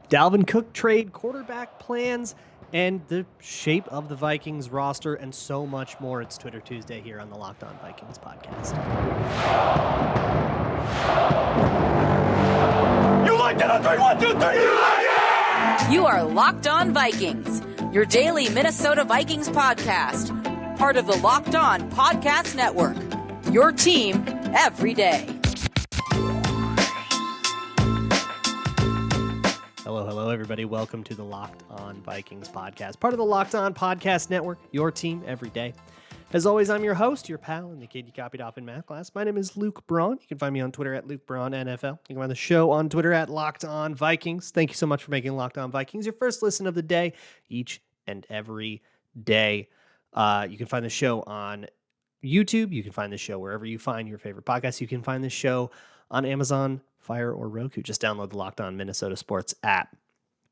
Dalvin Cook trade, quarterback plans, and the shape of the Vikings roster, and so much more. It's Twitter Tuesday here on the Locked On Vikings podcast. You like that on 3, 1, 2, 3, you like it! You are Locked On Vikings, your daily Minnesota Vikings podcast, part of the Locked On Podcast Network, your team every day. Hello, everybody. Welcome to the Locked On Vikings podcast, part of the Locked On Podcast Network, your team every day. As always, I'm your host, your pal, and the kid you copied off in math class. My name is Luke Braun. You can find me on Twitter at Luke Braun NFL. You can find the show on Twitter at Locked On Vikings. Thank you so much for making Locked On Vikings your first listen of the day, each and every day. You can find the show on YouTube. You can find the show wherever you find your favorite podcasts. You can find the show on Amazon, Fire, or Roku. Just download the Locked On Minnesota Sports app.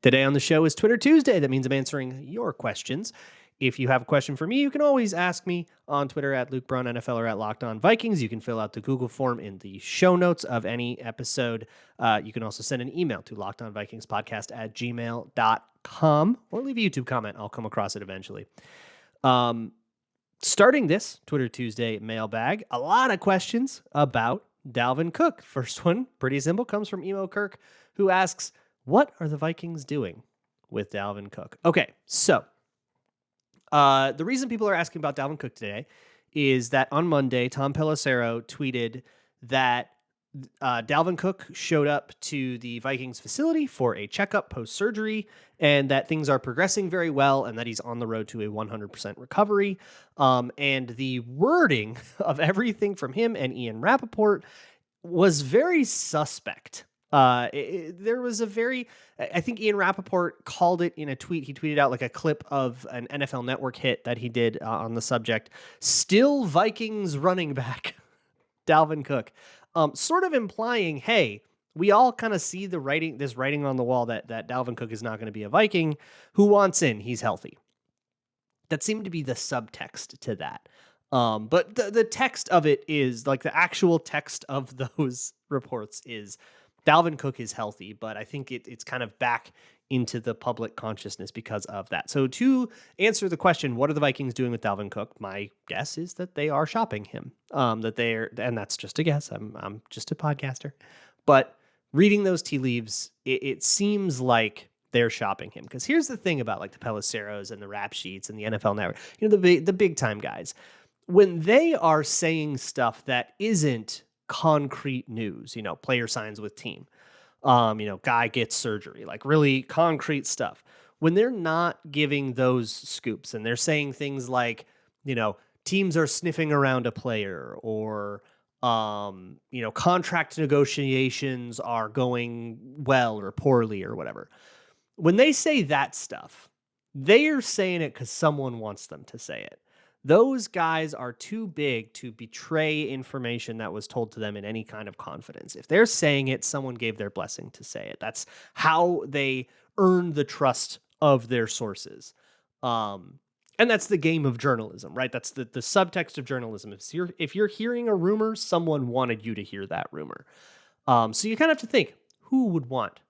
Today on the show is Twitter Tuesday. That means I'm answering your questions. If you have a question for me, you can always ask me on Twitter at Luke Braun NFL or at Locked On Vikings. You can fill out the Google form in the show notes of any episode. You can also send an email to lockedonvikingspodcast@gmail.com or leave a YouTube comment. I'll come across it eventually. Starting this Twitter Tuesday mailbag, a lot of questions about Dalvin Cook. First one, pretty simple, comes from Emo Kirk, who asks, what are the Vikings doing with Dalvin Cook? Okay, so the reason people are asking about Dalvin Cook today is that on Monday, Tom Pelissero tweeted that Dalvin Cook showed up to the Vikings facility for a checkup post-surgery and that things are progressing very well and that he's on the road to a 100% recovery. And the wording of everything from him and Ian Rappaport was very suspect. There was a very, I think Ian Rappaport called it in a tweet. He tweeted out like a clip of an NFL Network hit that he did on the subject. Still Vikings running back, Dalvin Cook, sort of implying, hey, we all kind of see the writing, this writing on the wall that Dalvin Cook is not going to be a Viking. Who wants in? He's healthy. That seemed to be the subtext to that. But the text of it is like the actual text of those reports is Dalvin Cook is healthy, but I think it's kind of back into the public consciousness because of that. So to answer the question, what are the Vikings doing with Dalvin Cook? My guess is that they are shopping him. And that's just a guess. I'm just a podcaster, but reading those tea leaves, it seems like they're shopping him. Because here's the thing about like the Pelisseros and the rap sheets and the NFL Network, the big time guys, when they are saying stuff that isn't concrete news, player signs with team, guy gets surgery, like really concrete stuff. When they're not giving those scoops and they're saying things like, teams are sniffing around a player or, contract negotiations are going well or poorly or whatever. When they say that stuff, they are saying it because someone wants them to say it. Those guys are too big to betray information that was told to them in any kind of confidence. If they're saying it, someone gave their blessing to say it. That's how they earn the trust of their sources. And that's the game of journalism, right? That's the subtext of journalism. If you're hearing a rumor, someone wanted you to hear that rumor. So you kind of have to think, who would want,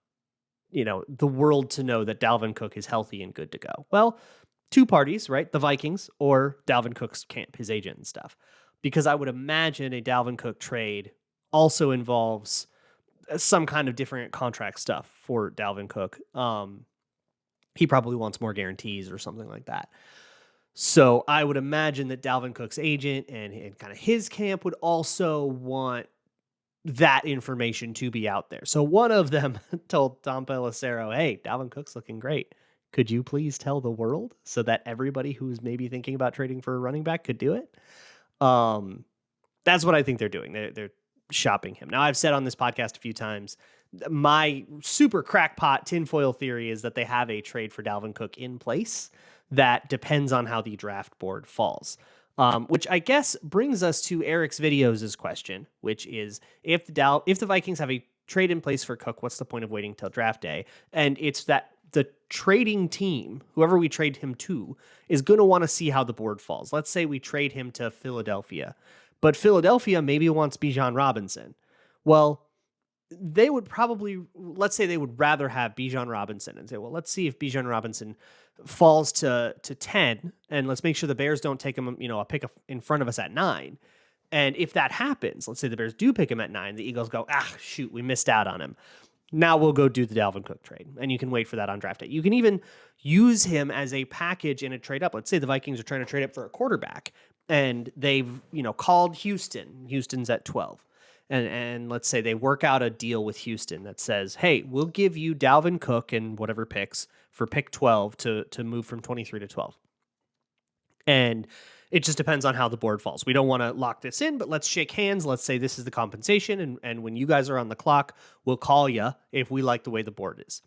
the world to know that Dalvin Cook is healthy and good to go? Well, two parties, right? The Vikings or Dalvin Cook's camp, his agent and stuff. Because I would imagine a Dalvin Cook trade also involves some kind of different contract stuff for Dalvin Cook. He probably wants more guarantees or something like that. So I would imagine that Dalvin Cook's agent and kind of his camp would also want that information to be out there. So one of them told Tom Pelissero, hey, Dalvin Cook's looking great. Could you please tell the world so that everybody who's maybe thinking about trading for a running back could do it? That's what I think they're doing. They're shopping him. Now, I've said on this podcast a few times, my super crackpot tinfoil theory is that they have a trade for Dalvin Cook in place that depends on how the draft board falls. Which I guess brings us to Eric's Videos' question, which is if the Vikings have a trade in place for Cook, what's the point of waiting till draft day? And it's that the trading team, whoever we trade him to, is going to want to see how the board falls. Let's say we trade him to Philadelphia, but Philadelphia maybe wants Bijan Robinson. Well, they would probably, let's say they would rather have Bijan Robinson and say, well, let's see if Bijan Robinson falls to 10 and let's make sure the Bears don't take him, a pick in front of us at 9. And if that happens, let's say the Bears do pick him at 9, the Eagles go, shoot, we missed out on him. Now we'll go do the Dalvin Cook trade, and you can wait for that on draft day. You can even use him as a package in a trade up. Let's say the Vikings are trying to trade up for a quarterback, and they've called Houston. Houston's at 12, and let's say they work out a deal with Houston that says, hey, we'll give you Dalvin Cook and whatever picks for pick 12 to move from 23 to 12. And it just depends on how the board falls. We don't want to lock this in, but let's shake hands. Let's say this is the compensation. And when you guys are on the clock, we'll call you if we like the way the board is.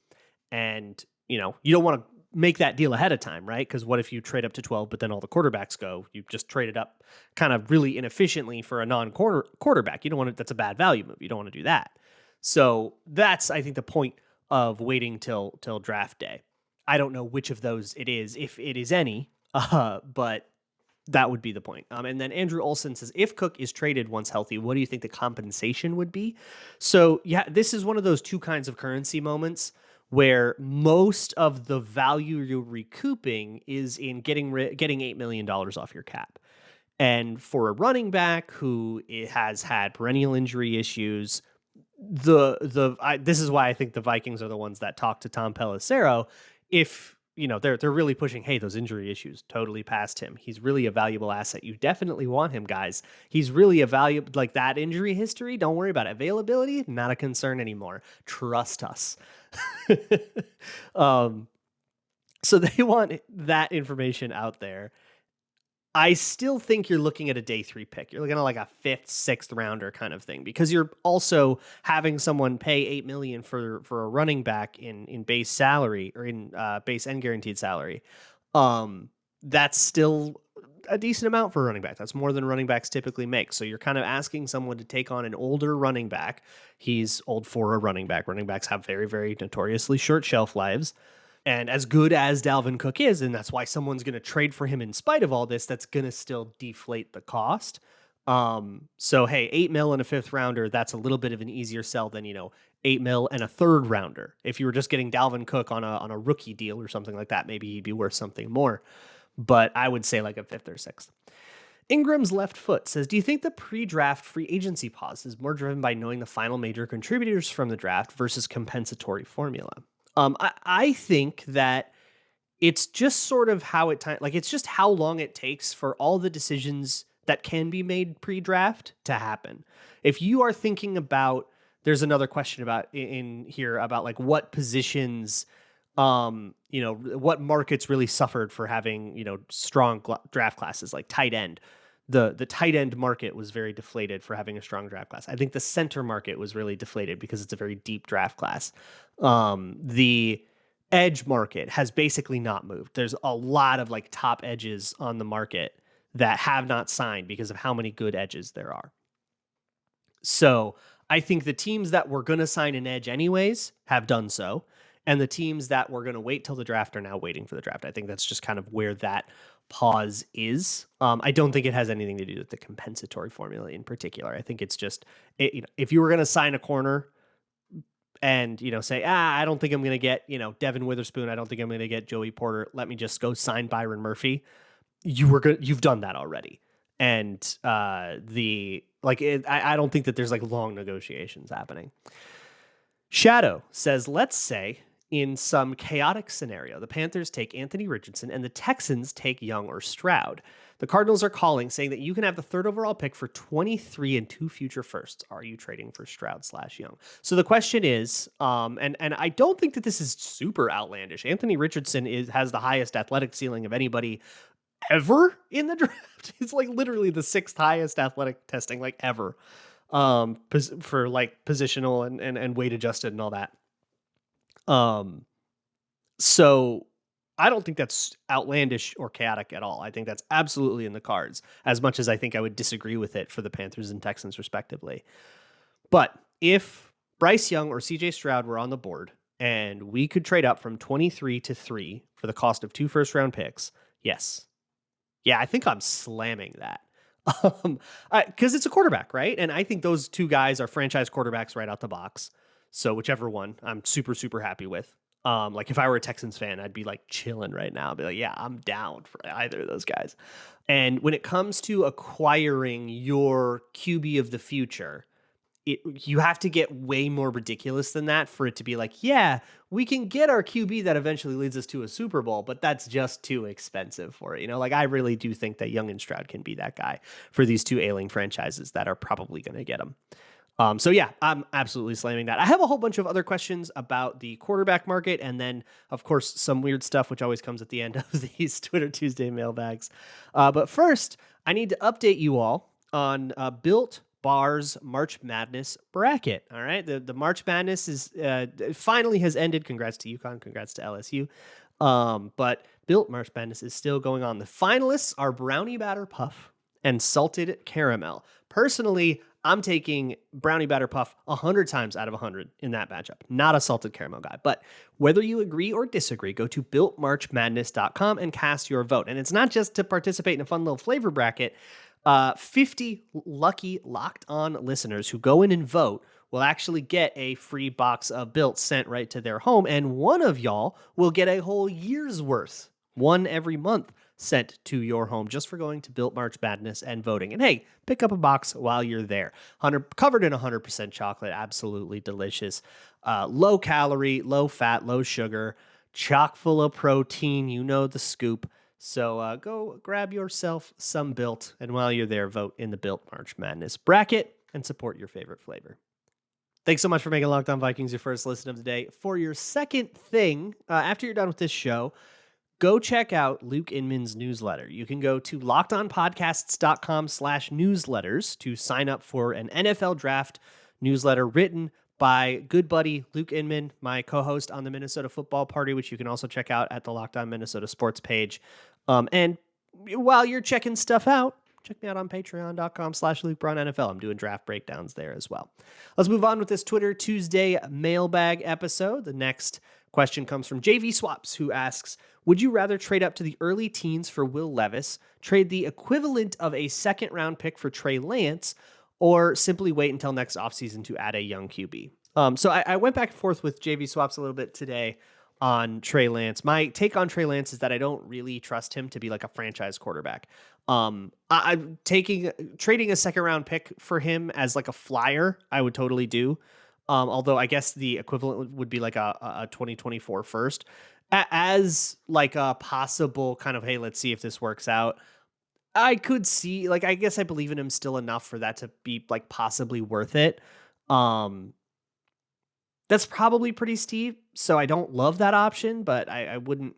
And, you don't want to make that deal ahead of time, right? Because what if you trade up to 12, but then all the quarterbacks go? You just traded up kind of really inefficiently for a non-quarterback. You don't want to, that's a bad value move. You don't want to do that. So that's, I think, the point of waiting till draft day. I don't know which of those it is, if it is any, but that would be the point. And then Andrew Olson says, if Cook is traded once healthy, what do you think the compensation would be? So yeah, this is one of those two kinds of currency moments where most of the value you're recouping is in getting $8 million off your cap. And for a running back who has had perennial injury issues, this is why I think the Vikings are the ones that talk to Tom Pelissero. If they're really pushing, hey, those injury issues totally past him. He's really a valuable asset. You definitely want him, guys. He's really a valuable, like that injury history. Don't worry about it. Availability, not a concern anymore. Trust us. So they want that information out there. I still think you're looking at a day 3 pick. You're looking at like a 5th, 6th rounder kind of thing, because you're also having someone pay $8 million for a running back in base salary or in base and guaranteed salary. That's still a decent amount for a running back. That's more than running backs typically make. So you're kind of asking someone to take on an older running back. He's old for a running back. Running backs have very, very notoriously short shelf lives. And as good as Dalvin Cook is, and that's why someone's going to trade for him in spite of all this, that's going to still deflate the cost. So, hey, $8 million and a 5th rounder, that's a little bit of an easier sell than, $8 million and a 3rd rounder. If you were just getting Dalvin Cook on a rookie deal or something like that, maybe he'd be worth something more. But I would say like a 5th or 6th. Ingram's left foot says, do you think the pre-draft free agency pause is more driven by knowing the final major contributors from the draft versus compensatory formula? I think that it's just sort of how it's just how long it takes for all the decisions that can be made pre-draft to happen. If you are thinking about, there's another question about in here about like what positions, what markets really suffered for having, strong draft classes like tight end. The tight end market was very deflated for having a strong draft class. I think the center market was really deflated because it's a very deep draft class. The edge market has basically not moved. There's a lot of like top edges on the market that have not signed because of how many good edges there are. So I think the teams that were going to sign an edge anyways have done so. And the teams that were going to wait till the draft are now waiting for the draft. I think that's just kind of where that pause is. I don't think it has anything to do with the compensatory formula in particular. I think it's just, if you were going to sign a corner and, say, I don't think I'm going to get, Devin Witherspoon. I don't think I'm going to get Joey Porter. Let me just go sign Byron Murphy. You've done that already. And I don't think that there's like long negotiations happening. Shadow says, let's say in some chaotic scenario, the Panthers take Anthony Richardson and the Texans take Young or Stroud. The Cardinals are calling, saying that you can have the 3rd overall pick for 23 and 2 future firsts. Are you trading for Stroud/Young? So the question is, and I don't think that this is super outlandish. Anthony Richardson has the highest athletic ceiling of anybody ever in the draft. It's like literally the 6th highest athletic testing like ever, for like positional and weight adjusted and all that. So I don't think that's outlandish or chaotic at all. I think that's absolutely in the cards, as much as I think I would disagree with it for the Panthers and Texans respectively. But if Bryce Young or CJ Stroud were on the board and we could trade up from 23 to 3 for the cost of 2 first-round picks, yes. Yeah, I think I'm slamming that. Because it's a quarterback, right? And I think those two guys are franchise quarterbacks right out the box. So whichever one, I'm super, super happy with. Like if I were a Texans fan, I'd be like chilling right now. I'd be like, yeah, I'm down for either of those guys. And when it comes to acquiring your QB of the future, you have to get way more ridiculous than that for it to be like, yeah, we can get our QB that eventually leads us to a Super Bowl, but that's just too expensive for it. Like I really do think that Young and Stroud can be that guy for these two ailing franchises that are probably going to get him. So yeah, I'm absolutely slamming that. I have a whole bunch of other questions about the quarterback market, and then of course some weird stuff which always comes at the end of these Twitter Tuesday mailbags. But first, I need to update you all on Built Bar's March Madness bracket. All right, the March Madness is finally has ended. Congrats to UConn. Congrats to LSU. But Built March Madness is still going on. The finalists are Brownie Batter Puff and Salted Caramel. Personally, I'm taking Brownie Batter Puff 100 times out of 100 in that matchup. Not a Salted Caramel guy. But whether you agree or disagree, go to builtmarchmadness.com and cast your vote. And it's not just to participate in a fun little flavor bracket. 50 lucky Locked On listeners who go in and vote will actually get a free box of Built sent right to their home. And one of y'all will get a whole year's worth, one every month, sent to your home just for going to Built March Madness and voting. And hey, pick up a box while you're there. Covered in 100% chocolate, absolutely delicious. Low calorie, low fat, low sugar, chock full of protein. You know the scoop. So go grab yourself some Built, and while you're there, vote in the Built March Madness bracket and support your favorite flavor. Thanks so much for making Locked On Vikings your first listen of the day. For your second thing, after you're done with this show, go check out Luke Inman's newsletter. You can go to lockedonpodcasts.com/newsletters to sign up for an NFL draft newsletter written by good buddy Luke Inman, my co-host on the Minnesota Football Party, which you can also check out at the Locked On Minnesota Sports page. And while you're checking stuff out, check me out on patreon.com/LukeBraunNFL. I'm doing draft breakdowns there as well. Let's move on with this Twitter Tuesday mailbag episode. The next question comes from JV Swaps, who asks, would you rather trade up to the early teens for Will Levis, trade the equivalent of a second-round pick for Trey Lance, or simply wait until next offseason to add a young QB? So I went back and forth with JV Swaps a little bit today on Trey Lance. My take on Trey Lance is that I don't really trust him to be like a franchise quarterback. I'm trading a second round pick for him as like a flyer. I would totally do. Although I guess the equivalent would be like a 2024 first as like a possible kind of, hey, let's see if this works out. I could see, like, I guess I believe in him still enough for that to be like possibly worth it. That's probably pretty steep, so I don't love that option, but I wouldn't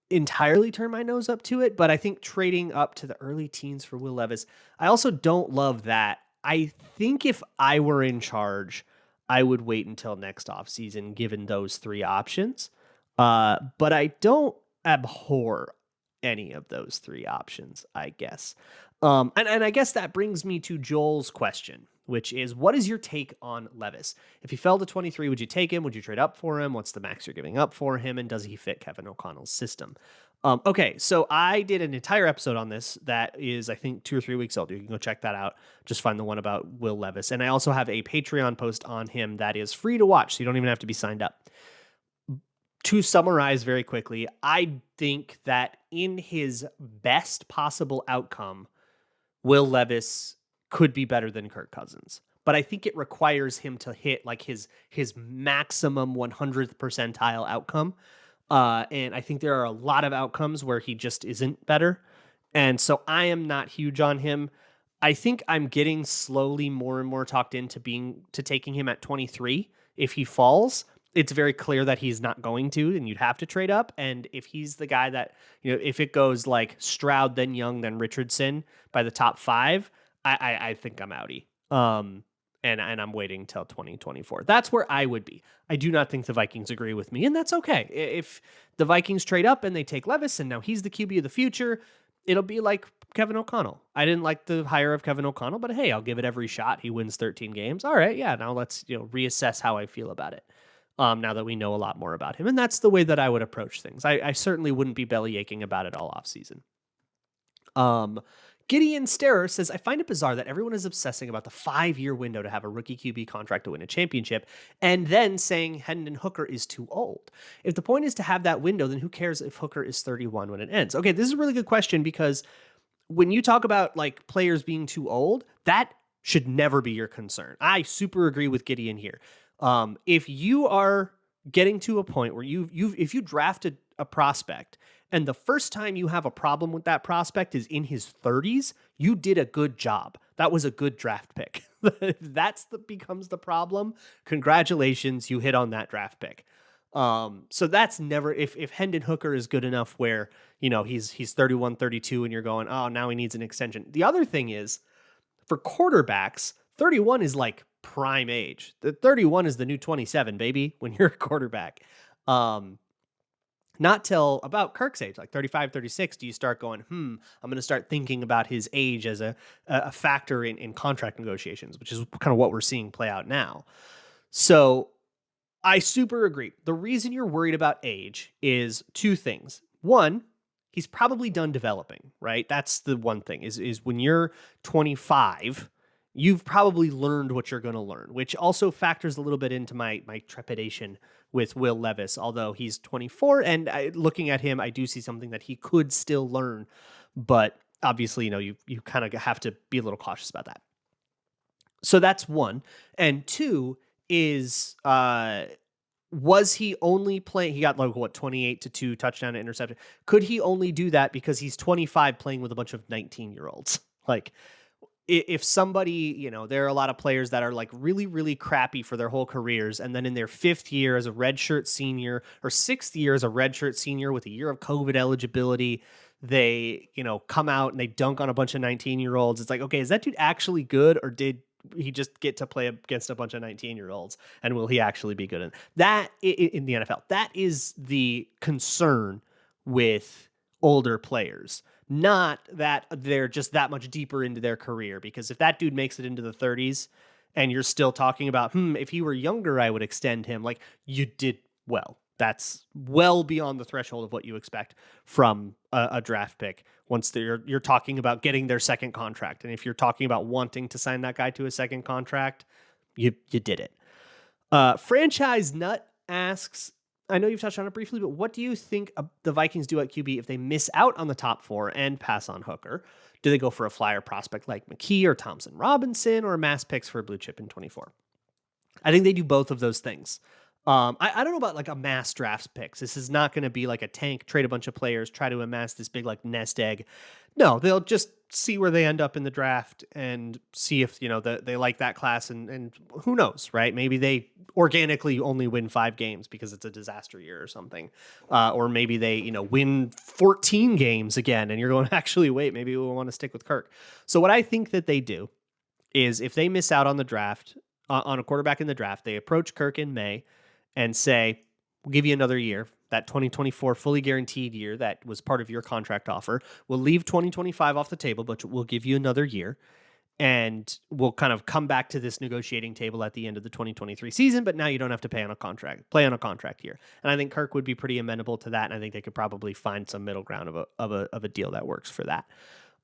entirely turn my nose up to it. But I think trading up to the early teens for Will Levis, I also don't love that. I think if I were in charge, I would wait until next offseason, given those three options. But I don't abhor any of those three options, I guess. And I guess that brings me to Joel's question, which is, what is your take on Levis? If he fell to 23, would you take him? Would you trade up for him? What's the max you're giving up for him? And does he fit Kevin O'Connell's system? Okay, so I did an entire episode on this that is, I think, 2 or 3 weeks old. You can go check that out. Just find the one about Will Levis. And I also have a Patreon post on him that is free to watch, so you don't even have to be signed up. To summarize very quickly, I think that in his best possible outcome, Will Levis could be better than Kirk Cousins. But I think it requires him to hit like his maximum 100th percentile outcome. And I think there are a lot of outcomes where he just isn't better. And so I am not huge on him. I think I'm getting slowly more and more talked into taking him at 23. If he falls, it's very clear that he's not going to, and you'd have to trade up. And if he's the guy that, if it goes like Stroud, then Young, then Richardson by the top 5, I think I'm outie. And I'm waiting till 2024. That's where I would be. I do not think the Vikings agree with me, and that's okay. If the Vikings trade up and they take Levis and now he's the QB of the future, it'll be like Kevin O'Connell. I didn't like the hire of Kevin O'Connell, but hey, I'll give it every shot. He wins 13 games. All right, yeah, now let's reassess how I feel about it. Now that we know a lot more about him. And that's the way that I would approach things. I certainly wouldn't be belly aching about it all offseason. Gideon Starer says, I find it bizarre that everyone is obsessing about the 5-year window to have a rookie QB contract to win a championship, and then saying Hendon Hooker is too old. If the point is to have that window, then who cares if Hooker is 31 when it ends? Okay, this is a really good question, because when you talk about like players being too old, that should never be your concern. I super agree with Gideon here. If you are getting to a point where if you drafted a prospect and the first time you have a problem with that prospect is in his 30s, you did a good job. That was a good draft pick. If becomes the problem, congratulations, you hit on that draft pick. So that's never, if Hendon Hooker is good enough where, he's 31, 32 and you're going, oh, now he needs an extension. The other thing is, for quarterbacks, 31 is like prime age. The 31 is the new 27, baby, when you're a quarterback. Not till about Kirk's age, like 35, 36, do you start going, I'm going to start thinking about his age as a factor in contract negotiations, which is kind of what we're seeing play out now. So I super agree. The reason you're worried about age is two things. One, he's probably done developing, right? That's the one thing is when you're 25, you've probably learned what you're going to learn, which also factors a little bit into my trepidation with Will Levis, although he's 24 and looking at him, I do see something that he could still learn, but obviously, you kind of have to be a little cautious about that. So that's one. And two is, was he only playing? He got 28 to 2 touchdown to interception. Could he only do that because he's 25 playing with a bunch of 19-year-olds? Like, if somebody, there are a lot of players that are like really, really crappy for their whole careers. And then in their 5th year as a redshirt senior or 6th year as a redshirt senior with a year of COVID eligibility, they, come out and they dunk on a bunch of 19-year-olds. It's like, okay, is that dude actually good, or did he just get to play against a bunch of 19-year-olds, and will he actually be good in that in the NFL? That is the concern with older players, not that they're just that much deeper into their career. Because if that dude makes it into the 30s and you're still talking about, if he were younger, I would extend him. Like, you did well. That's well beyond the threshold of what you expect from a draft pick once you're talking about getting their second contract. And if you're talking about wanting to sign that guy to a second contract, you did it. Franchise Nut asks, I know you've touched on it briefly, but what do you think the Vikings do at QB if they miss out on the top 4 and pass on Hooker? Do they go for a flyer prospect like McKee or Thompson Robinson, or mass picks for a blue chip in 24? I think they do both of those things. I don't know about like a mass drafts picks. This is not going to be like a tank, trade a bunch of players, try to amass this big like nest egg. No, they'll just see where they end up in the draft and see if, they like that class, and who knows, right? Maybe they organically only win 5 games because it's a disaster year or something. Or maybe they, win 14 games again and you're going, actually, wait, maybe we want to stick with Kirk. So what I think that they do is, if they miss out on the draft, on a quarterback in the draft, they approach Kirk in May and say, we'll give you another year, that 2024 fully guaranteed year that was part of your contract offer. We'll leave 2025 off the table, but we'll give you another year. And we'll kind of come back to this negotiating table at the end of the 2023 season, but now you don't have to play on a contract year. And I think Kirk would be pretty amenable to that. And I think they could probably find some middle ground of a deal that works for that.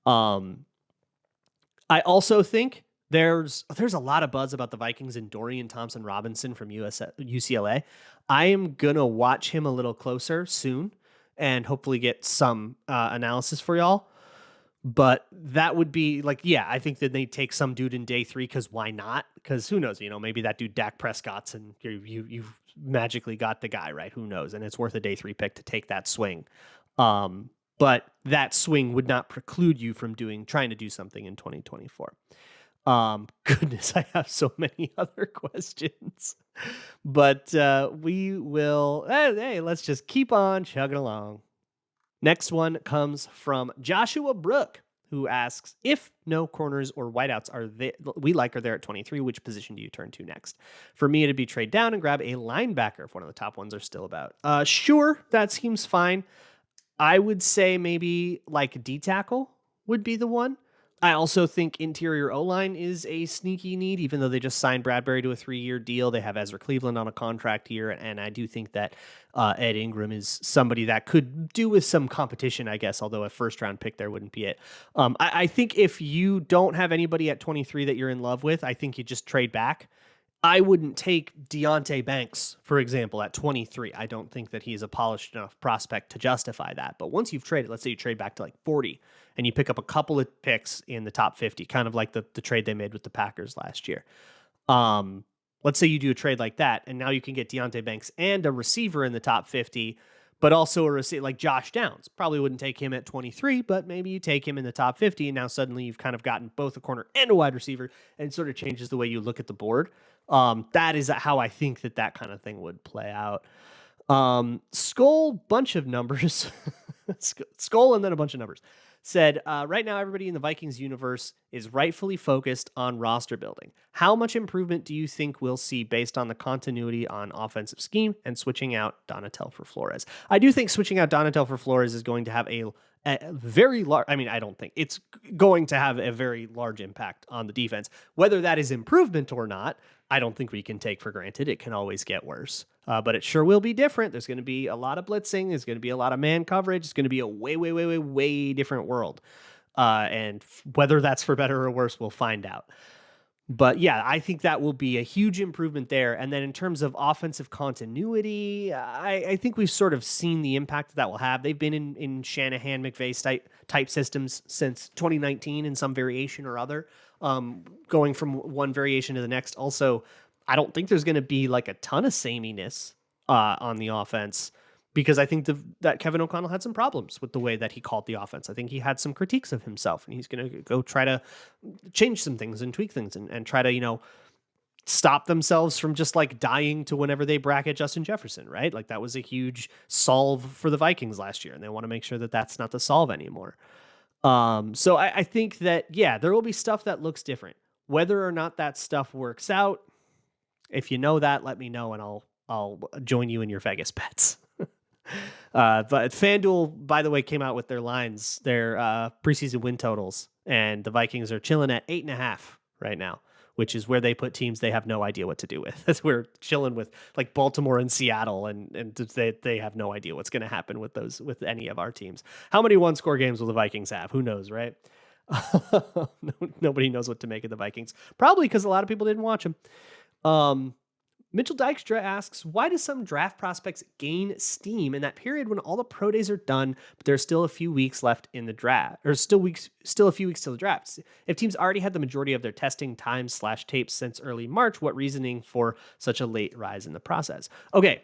I also think there's a lot of buzz about the Vikings and Dorian Thompson-Robinson from UCLA. I am going to watch him a little closer soon and hopefully get some analysis for y'all. But that would be like, yeah, I think that they take some dude in day 3, because why not? Because who knows, maybe that dude Dak Prescott's and you've magically got the guy, right? Who knows? And it's worth a day 3 pick to take that swing. But that swing would not preclude you from trying to do something in 2024. Goodness, I have so many other questions, but we will, hey, let's just keep on chugging along. Next one comes from Joshua Brook, who asks, if no corners or wideouts are there at 23, which position do you turn to next? For me, it'd be trade down and grab a linebacker if one of the top ones are still about. Sure, that seems fine. I would say maybe like D tackle would be the one. I also think interior O-line is a sneaky need, even though they just signed Bradbury to a 3-year deal. They have Ezra Cleveland on a contract here, and I do think that Ed Ingram is somebody that could do with some competition, I guess, although a first-round pick there wouldn't be it. I think if you don't have anybody at 23 that you're in love with, I think you just trade back. I wouldn't take Deonte Banks, for example, at 23. I don't think that he's a polished enough prospect to justify that. But once you've traded, let's say you trade back to like 40 and you pick up a couple of picks in the top 50, kind of like the trade they made with the Packers last year. Let's say you do a trade like that, and now you can get Deonte Banks and a receiver in the top 50, but also a receiver like Josh Downs. Probably wouldn't take him at 23, but maybe you take him in the top 50, and now suddenly you've kind of gotten both a corner and a wide receiver, and it sort of changes the way you look at the board. That is how I think that kind of thing would play out. Skull, bunch of numbers. Skull and then a bunch of numbers. Said, right now everybody in the Vikings universe is rightfully focused on roster building. How much improvement do you think we'll see based on the continuity on offensive scheme and switching out Donatel for Flores? I do think switching out Donatel for Flores is going to have a very large, I don't think it's going to have a very large impact on the defense. Whether that is improvement or not, I don't think we can take for granted. It can always get worse, but it sure will be different. There's going to be a lot of blitzing. There's going to be a lot of man coverage. It's going to be a way different world. And whether that's for better or worse, we'll find out. But yeah, I think that will be a huge improvement there. And then in terms of offensive continuity, I think we've sort of seen the impact that will have. They've been in Shanahan, McVay type systems since 2019 in some variation or other, going from one variation to the next. Also, I don't think there's going to be like a ton of sameness on the offense, because I think that Kevin O'Connell had some problems with the way that he called the offense. I think he had some critiques of himself, and he's going to go try to change some things and tweak things and try to, stop themselves from just like dying to whenever they bracket Justin Jefferson, right? Like that was a huge solve for the Vikings last year, and they want to make sure that that's not the solve anymore. So I think that, yeah, there will be stuff that looks different. Whether or not that stuff works out, if you know that, let me know, and I'll join you in your Vegas bets. But FanDuel, by the way, came out with their lines, their preseason win totals, and the Vikings are chilling at 8.5 right now, which is where they put teams they have no idea what to do with. That's where chilling with like Baltimore and Seattle, and they have no idea what's going to happen with any of our teams. How many one-score games will the Vikings have? Who knows, right? Nobody knows what to make of the Vikings. Probably because a lot of people didn't watch them. Mitchell Dykstra asks, why do some draft prospects gain steam in that period when all the pro days are done, but there's still a few weeks left in the draft, or still a few weeks till the draft? If teams already had the majority of their testing times/tapes since early March, what reasoning for such a late rise in the process? Okay.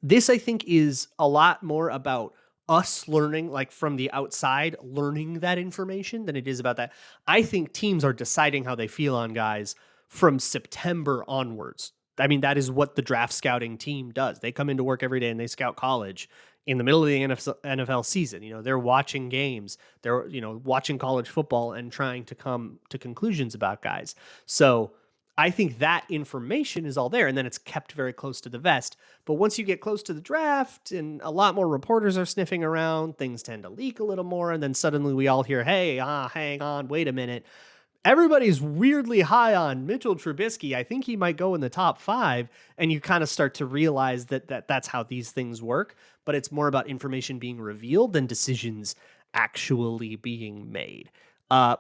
This, I think, is a lot more about us learning, like from the outside, learning that information than it is about that. I think teams are deciding how they feel on guys from September onwards. I mean, that is what the draft scouting team does. They come into work every day and they scout college in the middle of the NFL season. They're watching games, they're, watching college football and trying to come to conclusions about guys. So I think that information is all there, and then it's kept very close to the vest. But once you get close to the draft and a lot more reporters are sniffing around, things tend to leak a little more. And then suddenly we all hear, hey, hang on, wait a minute. Everybody's weirdly high on Mitchell Trubisky. I think he might go in the top 5. And you kind of start to realize that that's how these things work. But it's more about information being revealed than decisions actually being made.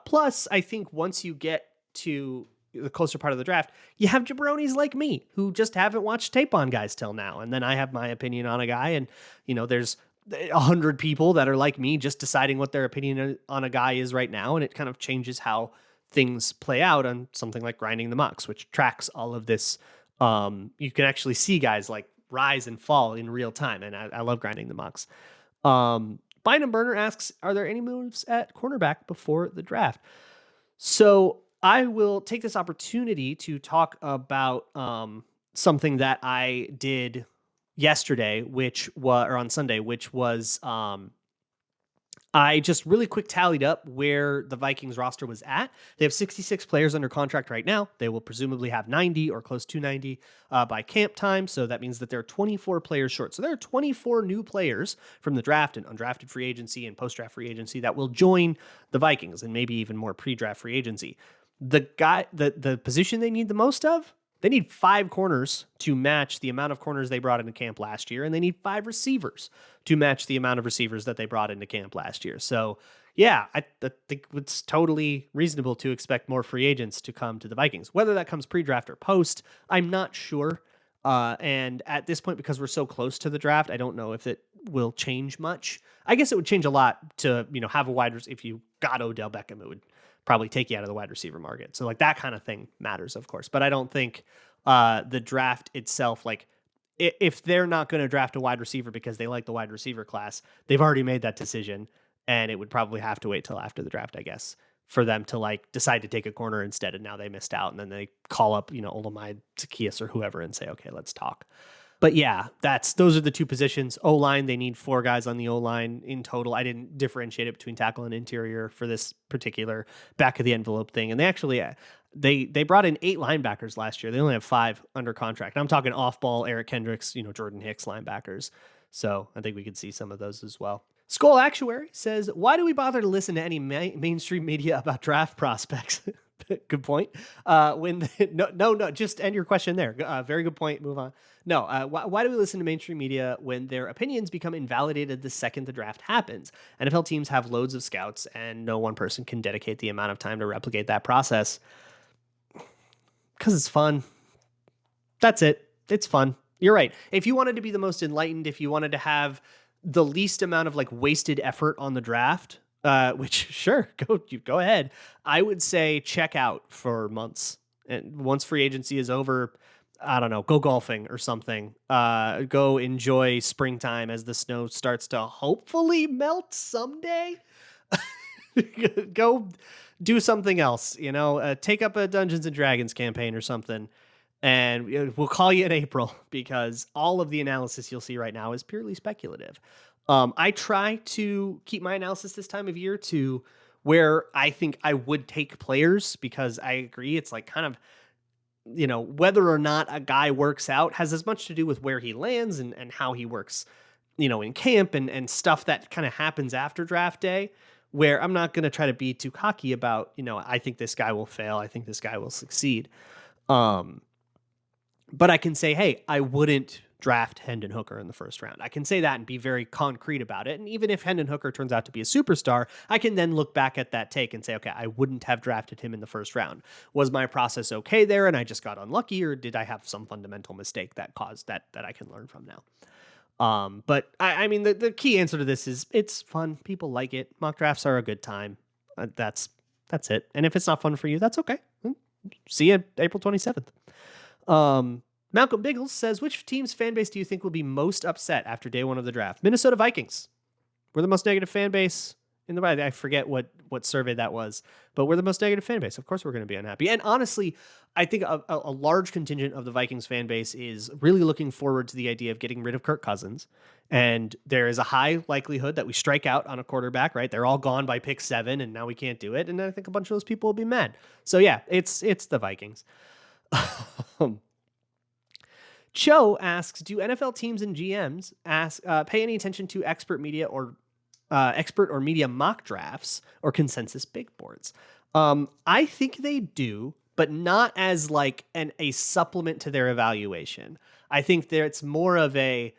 Plus, I think once you get to the closer part of the draft, you have jabronis like me who just haven't watched tape on guys till now. And then I have my opinion on a guy. And, there's 100 people that are like me just deciding what their opinion on a guy is right now. And it kind of changes how things play out on something like Grinding the Mucks, which tracks all of this. You can actually see guys like rise and fall in real time. And I love Grinding the Mucks. Bynum Burner asks, are there any moves at cornerback before the draft? So I will take this opportunity to talk about something that I did yesterday, or on Sunday, which was I just really quick tallied up where the Vikings roster was at. They have 66 players under contract right now. They will presumably have 90 or close to 90 by camp time. So that means that they're 24 players short. So there are 24 new players from the draft and undrafted free agency and post-draft free agency that will join the Vikings, and maybe even more pre-draft free agency. The position they need the most of, they need 5 corners to match the amount of corners they brought into camp last year, and they need 5 receivers to match the amount of receivers that they brought into camp last year. So, yeah, I think it's totally reasonable to expect more free agents to come to the Vikings. Whether that comes pre-draft or post, I'm not sure. And at this point, because we're so close to the draft, I don't know if it will change much. I guess it would change a lot to, have a wide receiver. If you got Odell Beckham, it would probably take you out of the wide receiver market. So like that kind of thing matters, of course. But I don't think the draft itself, like if they're not going to draft a wide receiver because they like the wide receiver class, they've already made that decision, and it would probably have to wait till after the draft, I guess, for them to like decide to take a corner instead. And now they missed out, and then they call up, Olamide Zacchaeus or whoever and say, okay, let's talk. But yeah, those are the 2 positions. O-line, they need 4 guys on the O-line in total. I didn't differentiate it between tackle and interior for this particular back of the envelope thing. And they actually they brought in 8 linebackers last year. They only have 5 under contract. I'm talking off-ball, Eric Kendricks, Jordan Hicks linebackers. So I think we could see some of those as well. Skull Actuary says, why do we bother to listen to any mainstream media about draft prospects? Good point. No, just end your question there. Very good point. Move on. No, why do we listen to mainstream media when their opinions become invalidated the second the draft happens? NFL teams have loads of scouts, and no one person can dedicate the amount of time to replicate that process. Because it's fun. That's it. It's fun. You're right. If you wanted to be the most enlightened, if you wanted to have the least amount of like wasted effort on the draft, which sure, go ahead. I would say check out for months. And once free agency is over, I don't know, go golfing or something. Go enjoy springtime as the snow starts to hopefully melt someday. Go do something else, take up a Dungeons and Dragons campaign or something. And we'll call you in April, because all of the analysis you'll see right now is purely speculative. I try to keep my analysis this time of year to where I think I would take players, because I agree it's like kind of, whether or not a guy works out has as much to do with where he lands and how he works, in camp and stuff that kind of happens after draft day, where I'm not going to try to be too cocky about, I think this guy will fail, I think this guy will succeed. But I can say, hey, I wouldn't draft Hendon Hooker in the first round. I can say that and be very concrete about it. And even if Hendon Hooker turns out to be a superstar, I can then look back at that take and say, okay, I wouldn't have drafted him in the first round. Was my process okay there and I just got unlucky, or did I have some fundamental mistake that caused that I can learn from now? But I mean, the key answer to this is it's fun. People like it. Mock drafts are a good time. That's it. And if it's not fun for you, that's okay. See you April 27th. Malcolm Biggles says, which team's fan base do you think will be most upset after day 1 of the draft? Minnesota Vikings. We're the most negative fan base in the I forget what survey that was, but we're the most negative fan base. Of course we're going to be unhappy. And honestly, I think a large contingent of the Vikings fan base is really looking forward to the idea of getting rid of Kirk Cousins. And there is a high likelihood that we strike out on a quarterback, right? They're all gone by pick 7 and now we can't do it. And I think a bunch of those people will be mad. So yeah, it's the Vikings. Cho asks, do NFL teams and GMs pay any attention to expert or media mock drafts or consensus big boards? I think they do, but not as like a supplement to their evaluation. I think it's more of a,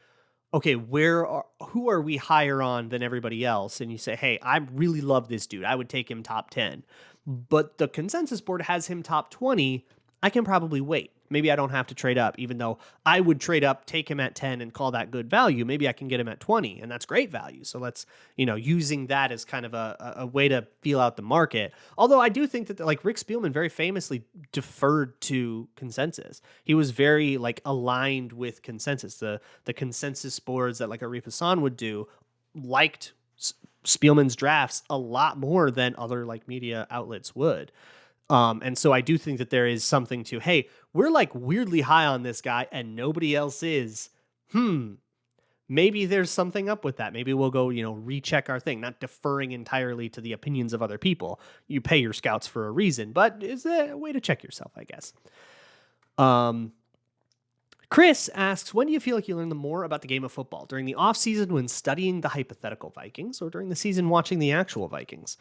okay, who are we higher on than everybody else? And you say, hey, I really love this dude. I would take him top 10, but the consensus board has him top 20. I can probably wait. Maybe I don't have to trade up, even though I would trade up, take him at 10 and call that good value. Maybe I can get him at 20 and that's great value. So let's, using that as kind of a way to feel out the market. Although I do think that like Rick Spielman very famously deferred to consensus. He was very like aligned with consensus. The consensus boards that like Arif Hassan would do liked Spielman's drafts a lot more than other like media outlets would. And so I do think that there is something to, hey, we're like weirdly high on this guy and nobody else is. maybe there's something up with that. Maybe we'll go, recheck our thing, not deferring entirely to the opinions of other people. You pay your scouts for a reason, but it's a way to check yourself, I guess. Chris asks, when do you feel like you learn the more about the game of football? During the offseason when studying the hypothetical Vikings, or during the season watching the actual Vikings?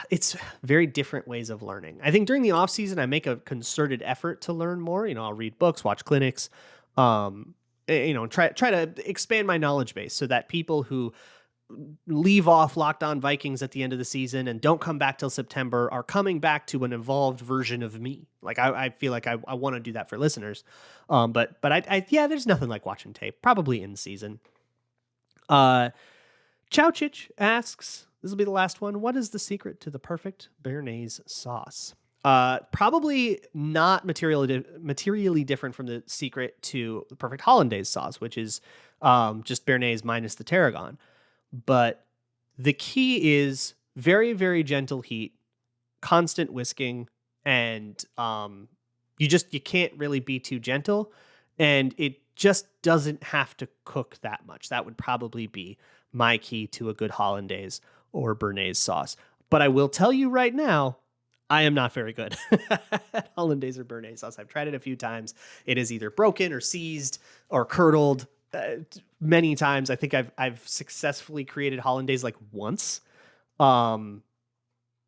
It's very different ways of learning. I think during the offseason, I make a concerted effort to learn more. I'll read books, watch clinics, try to expand my knowledge base so that people who leave off Locked On Vikings at the end of the season and don't come back till September are coming back to an evolved version of me. Like I feel like I want to do that for listeners. But there's nothing like watching tape, probably in season. Chowchich asks, this will be the last one. What is the secret to the perfect béarnaise sauce? Probably not materially different from the secret to the perfect hollandaise sauce, which is just béarnaise minus the tarragon. But the key is very, very gentle heat, constant whisking, and you can't really be too gentle, and it just doesn't have to cook that much. That would probably be my key to a good hollandaise or béarnaise sauce. But I will tell you right now, I am not very good at hollandaise or béarnaise sauce. I've tried it a few times. It is either broken or seized or curdled. Many times. I think I've successfully created hollandaise like once. But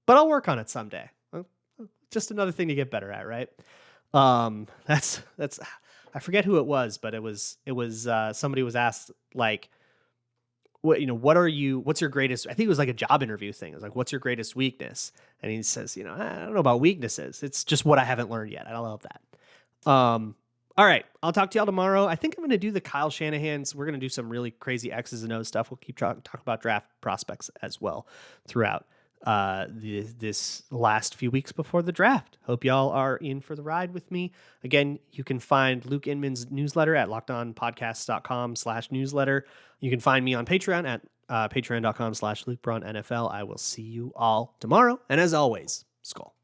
I'll work on it someday. Just another thing to get better at, right? That's I forget who it was, but it was somebody was asked like, what's your greatest, I think it was like a job interview thing. It was like, what's your greatest weakness? And he says, I don't know about weaknesses. It's just what I haven't learned yet. I don't love that. All right, I'll talk to y'all tomorrow. I think I'm going to do the Kyle Shanahan's. We're going to do some really crazy X's and O's stuff. We'll keep talking about draft prospects as well throughout this last few weeks before the draft. Hope y'all are in for the ride with me. Again, you can find Luke Inman's newsletter at lockedonpodcasts.com/newsletter. You can find me on Patreon at patreon.com/LukeBraunNFL. I will see you all tomorrow. And as always, Skull.